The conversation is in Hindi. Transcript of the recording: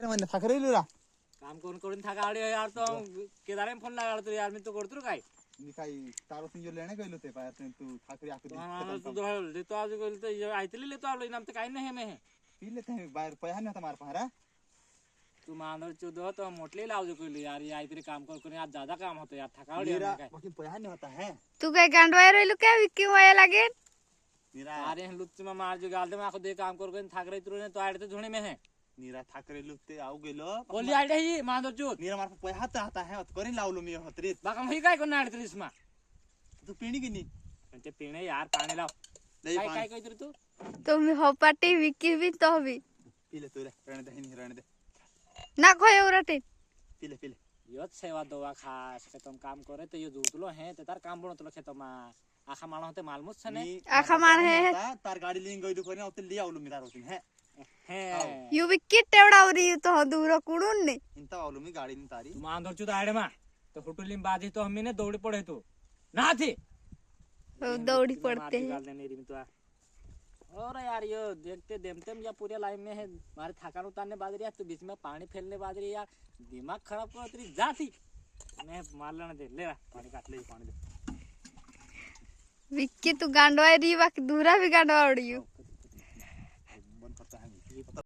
मैंने थाकरे लुरा काम करून थाका आडी यार तो केदारे फोन लगाड तू यार मी तो करतो काय मी काही तारो सिंजो लेणे गेलो ते पाय तू थाकरे आके तू दोहल दे तो आज गेलो तो आयतली ले तो आलो इनाम तो काय नाही मे पी लेते हैं बाहर पैसा नहीं हमारे पास रा तू मांदर चुदो तो मोटली लाव जो कोली यार ये आयतरी काम कर आज ज्यादा काम होतो यार थका आडी काय बाकी पैसा नहीं होता है तू काय गांडवाय रहिलो काय विक्की माया लागेल नीरा अरे लुच्ची में मार जो गाल दे मैं आखो दे काम कर थाक रही तू ने तो आड़ते झुणे में है नीरा थाकरे लुकते आउ गेलो बोली आड़े ही मांदर चुद नीरा मार पैसा तो आता है करी लावलो मी हतरी बाका ही काय कोण आड़ते इसमा तू पीणी की नहीं ते पीणे यार पानी लाव काय काय कहत रे तू तुम्ही हो पाटी विक्की भी तो भी पी ले तू रे रहने दे नहीं रहने दे ना खोय उरटे पी ले योच सेवा दवा खास के तुम काम करे तो यो जोतलो है ते तार काम बनतलो खेतमा आखा माळ होते मालमुस छने आखा मार है तार गाड़ी लेंगे गई दुकान औते ले आवलो मी तारो है यू विक्की टेवडावरी तो दूर कुडून ने इंता आवलो मी गाड़ी नि तारी तुम आंदर चुद आड़े मा तो होटलिन बाजी तो हमी ने दौड़ी पड़े तू ना थी दौड़ी पड़ते हैं और यार यो देखते देमते या पूरे लाइन में है मारे थकान उतारने बाजरी यार तू बीच में पानी फैलने बाजरी यार दिमाग खराब कर तेरी जाती मैं मार लेने दे ले पानी काट ले पानी दे विक्की तू गांडवाय री बाकी दूरा भी गांडवा उड़ियो